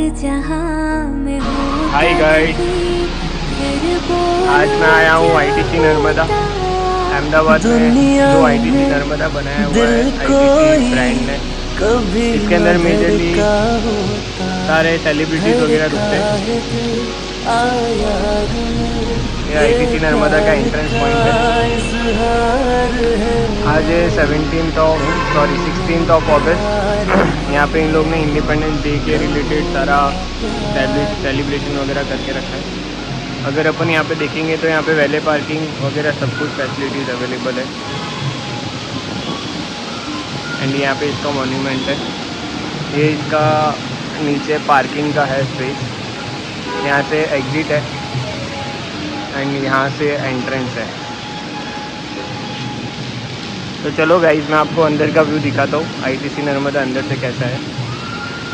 Hi guys, आज मैं आया हूँ आईटीसी नर्मदा अहमदाबाद में। जो आईटीसी नर्मदा बनाया हुआ है आईटीसी ब्रांड ने, इसके अंदर मेजरली सारे सेलिब्रिटीज़ वगैरह रुकते हैं। ये आईटीसी नर्मदा का एंट्रेंस पॉइंट है। आज है 16th अगस्त। यहाँ पे इन लोग ने इंडिपेंडेंस डे के रिलेटेड सारा सेलिब्रेशन वगैरह करके रखा है। अगर अपन यहाँ पे देखेंगे तो यहाँ पे वैले पार्किंग वगैरह सब कुछ फैसिलिटीज़ अवेलेबल है। एंड यहाँ पे इसका मॉन्यूमेंट है। ये इसका नीचे पार्किंग का है स्पेस। यहाँ से एग्ज़िट है एंड यहाँ से एंट्रेंस है। तो चलो गाइस, मैं आपको अंदर का व्यू दिखाता हूँ आईटीसी नर्मदा अंदर से कैसा है।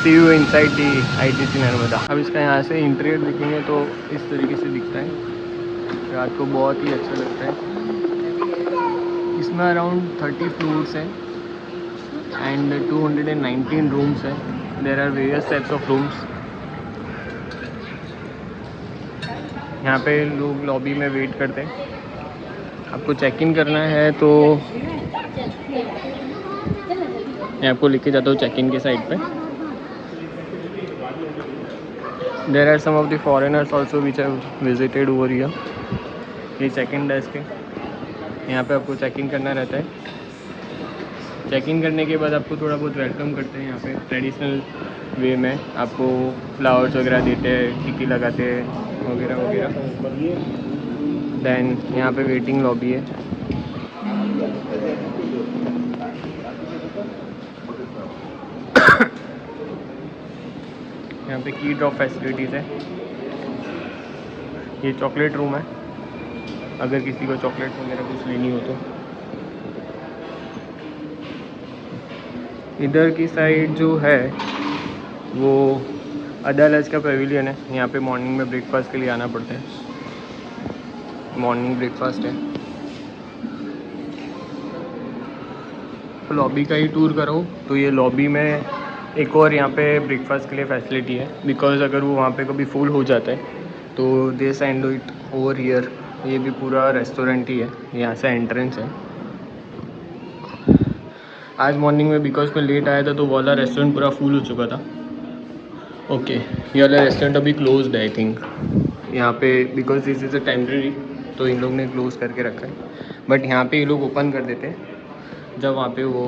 See you inside the ITC Narmada. अब इसका यहाँ से इंटीरियर देखेंगे तो इस तरीके से दिखता है। रात को बहुत ही अच्छा लगता है। इसमें अराउंड 30 फ्लोर्स है एंड 219 रूम्स है। There are various types of rooms. यहाँ पे लोग लॉबी में वेट करते हैं। आपको चेक इन करना है तो मैं आपको लेके जाता हूँ चेक इन के साइड पे। There are some of the foreigners also which have visited over here. ये चेक इन डेस्क है। यहाँ पे आपको चेक इन करना रहता है। चेक इन करने के बाद आपको थोड़ा बहुत वेलकम करते हैं। यहाँ पे ट्रेडिशनल वे में आपको फ्लावर्स वगैरह देते हैं, टिक्की लगाते हैं वगैरह वगैरह। देन यहाँ पे वेटिंग लॉबी है। यहाँ पे की ड्रॉप फैसिलिटीज़ है। ये चॉकलेट रूम है, अगर किसी को चॉकलेट वगैरह कुछ लेनी हो तो। इधर की साइड जो है वो अदालज का पेविलियन है। यहाँ पे मॉर्निंग में ब्रेकफास्ट के लिए आना पड़ता है। मॉर्निंग ब्रेकफास्ट है। तो लॉबी का ही टूर करो तो ये लॉबी में एक और यहाँ पे ब्रेकफास्ट के लिए फैसिलिटी है। बिकॉज़ अगर वो वहाँ पे कभी फुल हो जाता है तो they send it over here. ये भी पूरा रेस्टोरेंट ही है। यहाँ से एंट्रेंस है। आज मॉर्निंग में बिकॉज मैं लेट आया था तो वो वाला रेस्टोरेंट पूरा फुल हो चुका था। ओके, ये वाला रेस्टोरेंट अभी क्लोज्ड है आई थिंक। यहाँ पे because this is a temporary तो इन लोग ने क्लोज़ करके रखा है। बट यहाँ पे ये लोग ओपन कर देते हैं जब वहाँ पे वो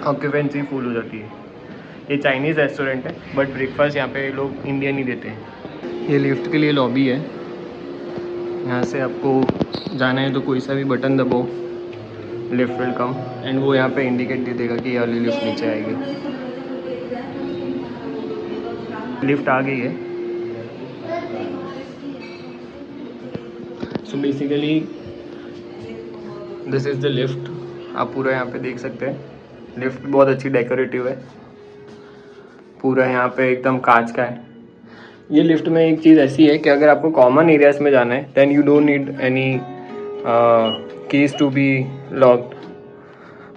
ऑक्यूपेंसी फुल हो जाती है। ये चाइनीज़ रेस्टोरेंट है बट ब्रेकफास्ट यहाँ पे लोग इंडियन ही देते हैं। ये लिफ्ट के लिए लॉबी है। यहाँ से आपको जाना है तो कोई सा भी बटन दबाओ, लिफ्ट विल कम एंड वो यहाँ पे इंडिकेट दे देगा कि ये वाली लिफ्ट नीचे आएगी। लिफ्ट आ गई है। So basically this is the lift. आप पूरा यहाँ पे देख सकते हैं। लिफ्ट बहुत अच्छी डेकोरेटिव है। पूरा यहाँ पे एकदम कांच का है। ये लिफ्ट में एक चीज़ ऐसी है कि अगर आपको कॉमन एरियाज में जाना है then you don't need any keys to be locked.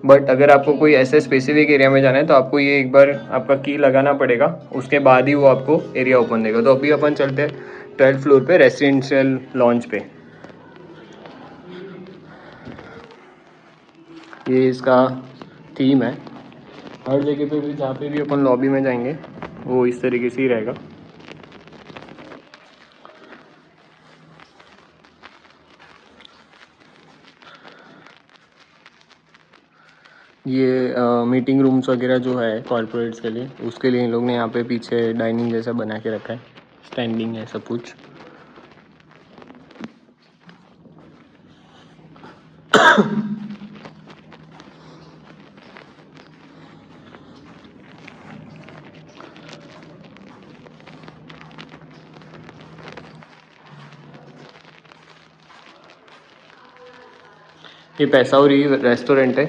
But अगर आपको कोई ऐसे स्पेसिफिक एरिया में जाना है तो आपको ये एक बार आपका की लगाना पड़ेगा, उसके बाद ही वो आपको एरिया ओपन देगा। तो अभी अपन चलते हैं 12th फ्लोर पे रेसिडेंशियल लॉन्च पे। ये इसका थीम है। हर जगह पे भी जहाँ पे भी अपन लॉबी में जाएंगे वो इस तरीके से ही रहेगा। ये मीटिंग रूम्स वगैरह जो है कॉर्पोरेट्स के लिए, उसके लिए इन लोग ने यहाँ पे पीछे डाइनिंग जैसा बना के रखा है। स्टैंडिंग है सब कुछ। ये पैसाउरी रेस्टोरेंट है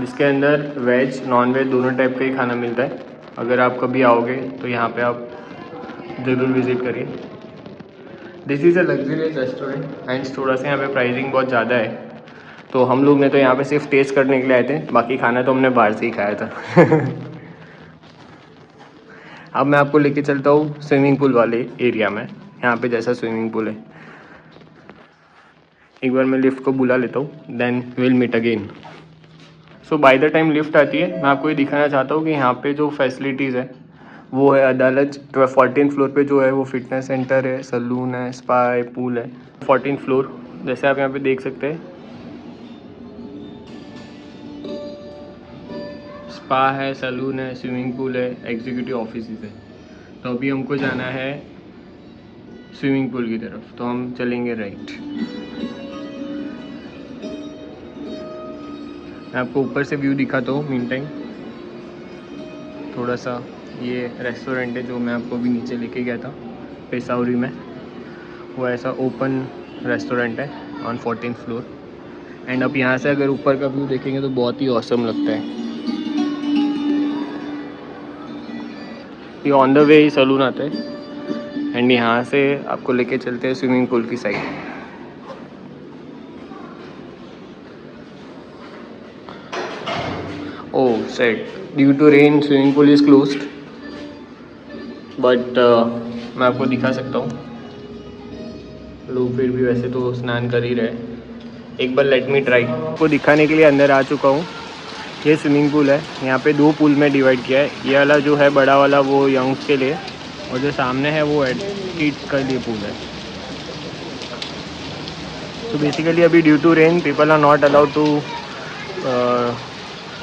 जिसके अंदर वेज नॉन वेज दोनों टाइप का ही खाना मिलता है। अगर आप कभी आओगे तो यहाँ पे आप ज़रूर विज़िट करिए। This is a luxurious restaurant and थोड़ा सा यहाँ पे प्राइसिंग बहुत ज़्यादा है। तो हम लोग ने तो यहाँ पे सिर्फ टेस्ट करने के लिए आए थे, बाकी खाना तो हमने बाहर से ही खाया था। अब मैं आपको लेके चलता हूँ स्विमिंग पूल वाले एरिया में। यहाँ पे जैसा स्विमिंग पूल है, एक बार मैं लिफ्ट को बुला लेता हूँ, then will meet again. So by the time lift आती है, मैं आपको ये दिखाना चाहता हूँ कि यहाँ पे जो फैसिलिटीज़ है वो है अदालत। 14th फ्लोर पे जो है वो फिटनेस सेंटर है, सलून है, स्पा है, पूल है। 14th फ्लोर जैसे आप यहाँ पे देख सकते हैं, स्पा है, सलून है, स्विमिंग पूल है, एग्जीक्यूटिव ऑफिस है। तो अभी हमको जाना है स्विमिंग पूल की तरफ, तो हम चलेंगे राइट। मैं आपको ऊपर से व्यू दिखाता हूँ मीन टाइम थोड़ा सा। ये रेस्टोरेंट है जो मैं आपको अभी नीचे लेके गया था पेशावरी में, वो ऐसा ओपन रेस्टोरेंट है ऑन 14th फ्लोर। एंड अब यहाँ से अगर ऊपर का व्यू देखेंगे तो बहुत ही ऑसम लगता है। ये ऑन द वे ही सलून आता है एंड यहाँ से आपको लेके चलते हैं स्विमिंग पूल की side. Oh sad, due to rain swimming pool is closed, but मैं आपको दिखा सकता हूँ। लोग फिर भी वैसे तो स्नान कर ही रहे। एक बार लेट मी ट्राई। आपको दिखाने के लिए अंदर आ चुका हूँ। ये स्विमिंग पूल है, यहाँ पे 2 पूल में डिवाइड किया है। ये वाला जो है बड़ा वाला वो यंग्स के लिए, और जो सामने है वो किड्स के लिए पूल है। तो बेसिकली अभी due to rain people are not allowed to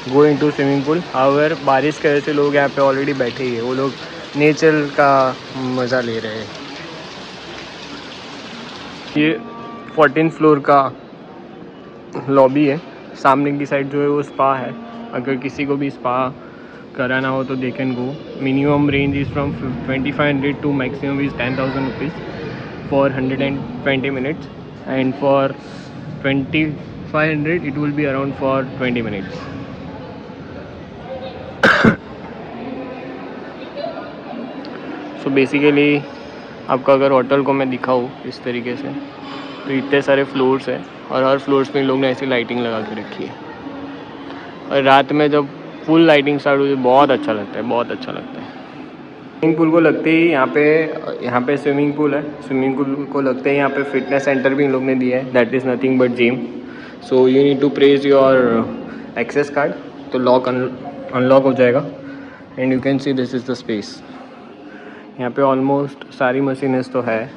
go into swimming pool. However बारिश की वजह से लोग यहाँ पे ऑलरेडी बैठे ही है, वो लोग नेचर का मज़ा ले रहे हैं। ये 14th फ्लोर का लॉबी है, सामने की साइड जो है वो स्पा है। अगर किसी को भी स्पा कराना हो तो they can go. Minimum range is from 2500 to maximum is 10,000 rupees for 120 minutes, and for 2500 it will be around for 20 minutes. So basically आपका अगर होटल को मैं दिखाऊँ इस तरीके से, तो इतने सारे फ्लोर्स हैं और हर फ्लोर्स में लोग ने ऐसी लाइटिंग लगा के रखी है। और रात में जब फुल लाइटिंग स्टार्ट होती है बहुत अच्छा लगता है, बहुत अच्छा लगता है। स्विमिंग पूल को लगते ही यहाँ पे स्विमिंग पूल है, स्विमिंग पूल को लगते ही यहाँ पे फिटनेस सेंटर भी इन लोग ने दिया है, that is nothing but gym. So you need to place your access card, तो लॉक अनलॉक हो जाएगा and you can see this is the space. यहाँ पे ऑलमोस्ट सारी मशीनें तो है,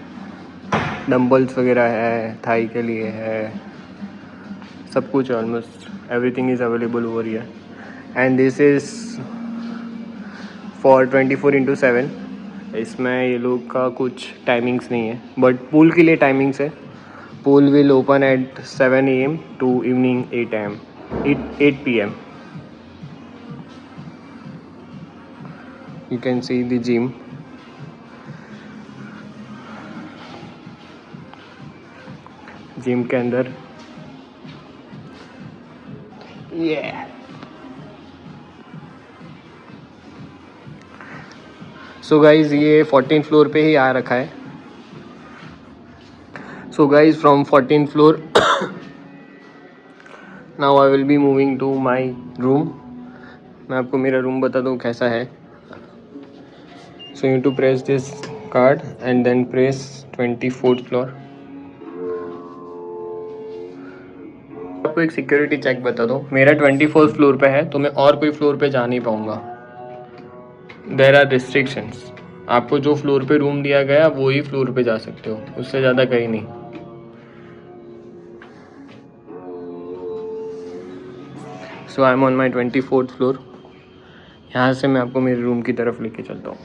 डंबल्स वगैरह है, थाई के लिए है, सब कुछ almost everything is available over here. And this is for 24/7। इसमें ये लोग का कुछ टाइमिंग्स नहीं है, बट पूल के लिए टाइमिंग्स है। Pool will open at 7 AM to evening 8 PM। You can see the gym. Gym के अंदर सो गाइज ये 14th फ्लोर पे ही आ रखा है। So guys from 14th floor now I will be moving to my room. मैं आपको मेरा रूम बता दूँ कैसा है। So you to press this card and then press 24th floor. आपको एक सिक्योरिटी चेक बता दो, मेरा 24th फ्लोर पे है तो मैं और कोई फ्लोर पे जा नहीं पाऊँगा। देयर आर रिस्ट्रिक्शंस, आपको जो फ्लोर पे रूम दिया गया वो ही फ्लोर पे जा सकते हो, उससे ज़्यादा कहीं नहीं। So I am on my 24th floor. यहाँ से मैं आपको मेरे रूम की तरफ लेके चलता हूँ।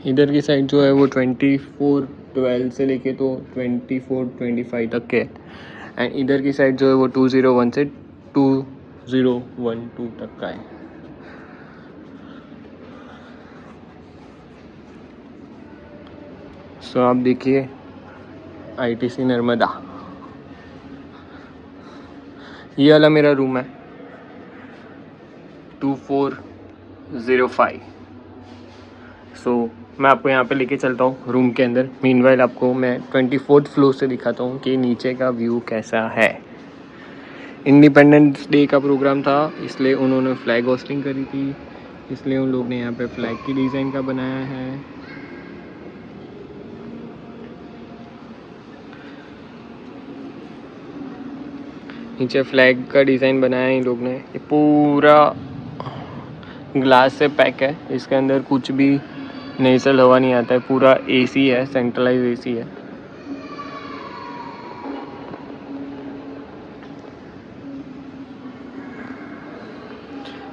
इधर की साइड जो है वो 24/12 से लेके तो 24/25 तक के, एंड इधर की साइड जो है वो 201 से 2012 तक का है। सो आप देखिए ITC नर्मदा, ये वाला मेरा रूम है 2405। सो मैं आपको यहाँ पे लेके चलता हूँ रूम के अंदर। मीनवाइल आपको मैं 24th फ्लोर से दिखाता हूँ कि नीचे का व्यू कैसा है। इंडिपेंडेंस डे का प्रोग्राम था इसलिए उन्होंने फ्लैग होस्टिंग करी थी इसलिए उन लोग ने यहाँ पे फ्लैग की डिज़ाइन का बनाया है। नीचे फ्लैग का डिज़ाइन बनाया है इन लोग ने। ये पूरा ग्लास से पैक है, इसके अंदर कुछ भी नेचुरल हवा नहीं आता है। पूरा एसी है, सेंट्रलाइज एसी है।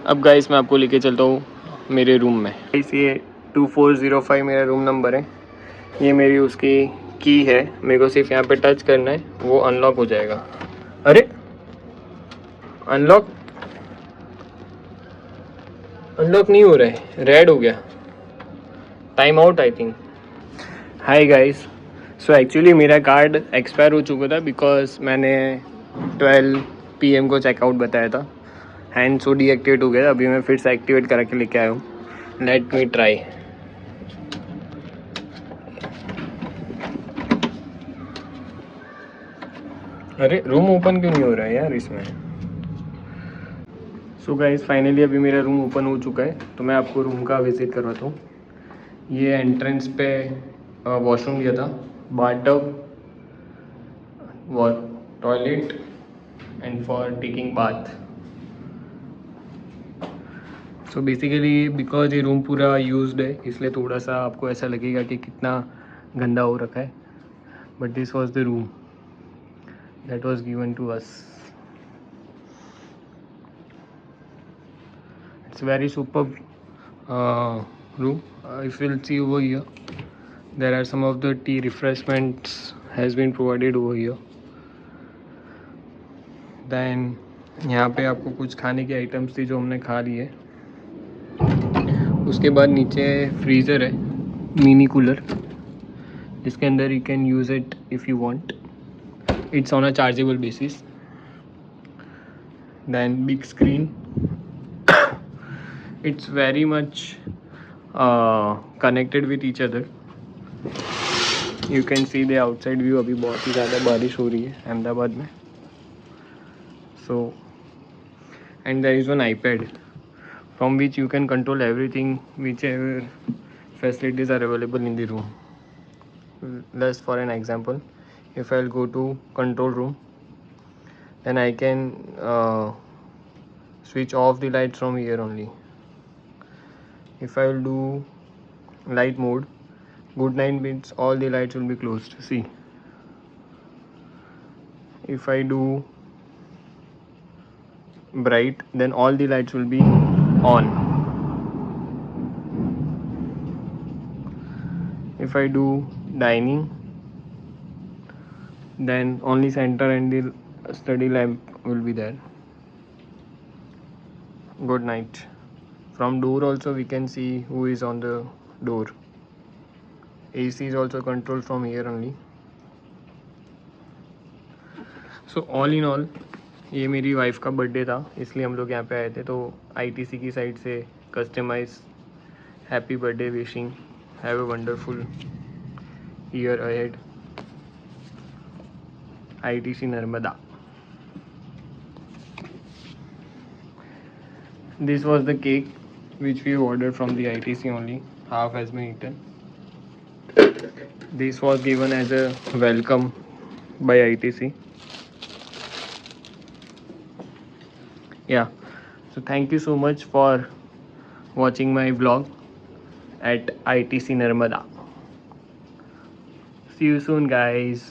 अब गाइस मैं आपको लेके चलता हूँ मेरे रूम में। गाइस ये 2405 मेरा रूम नंबर है। ये मेरी उसकी की है, मेरे को सिर्फ यहाँ पे टच करना है, वो अनलॉक हो जाएगा। अरे अनलॉक नहीं हो रहा है, रेड हो गया, time out I think. Hi guys, so actually मेरा कार्ड एक्सपायर हो चुका था बिकॉज मैंने 12 PM को चेकआउट बताया था। हैंड सो डीएक्टिवेट हो गया, अभी मैं फिर से एक्टिवेट करा के लेके आया हूँ। Let me try. अरे रूम ओपन क्यों नहीं हो रहा है यार इसमें। सो गाइस फाइनली अभी मेरा रूम ओपन हो चुका है, तो मैं आपको रूम का विजिट करवाता हूँ। ये एंट्रेंस पे वॉशरूम लिया था, bathtub, toilet and for taking bath. So basically because ये रूम पूरा यूज्ड है, इसलिए थोड़ा सा आपको ऐसा लगेगा कि कितना गंदा हो रखा है, but this was the room that was given to us. It's very superb room. If you'll see over here, there are some of the tea refreshments has been provided over here. Then यहाँ पे आपको कुछ खाने की items थी जो हमने खा ली है। उसके बाद नीचे फ्रीज़र है, मिनी कूलर, जिसके अंदर you can use it if you want. It's on a chargeable basis. Then big screen, it's very much connected with each other. You can see the outside view. अभी बहुत ही ज़्यादा बारिश हो रही है अहमदाबाद में। So and there is one iPad from which you can control everything, whichever facilities are available in the room. Just for an example, if I'll go to control room, then I can switch off the lights from here only. If I will do light mode, good night means all the lights will be closed. See, if I do bright, then all the lights will be on. If I do dining, then only center and the study lamp will be there. Good night. From door also we can see who is on the door. AC is also controlled from here only. So all in all, ये मेरी wife का birthday था, इसलिए हम लोग यहाँ पे आए थे। तो ITC की साइड से customize happy birthday wishing, have a wonderful year ahead, ITC Narmada. This was the cake which we ordered from the ITC only. Half has been eaten. This was given as a welcome by ITC. Yeah. So thank you so much for watching my vlog at ITC Narmada. See you soon, guys.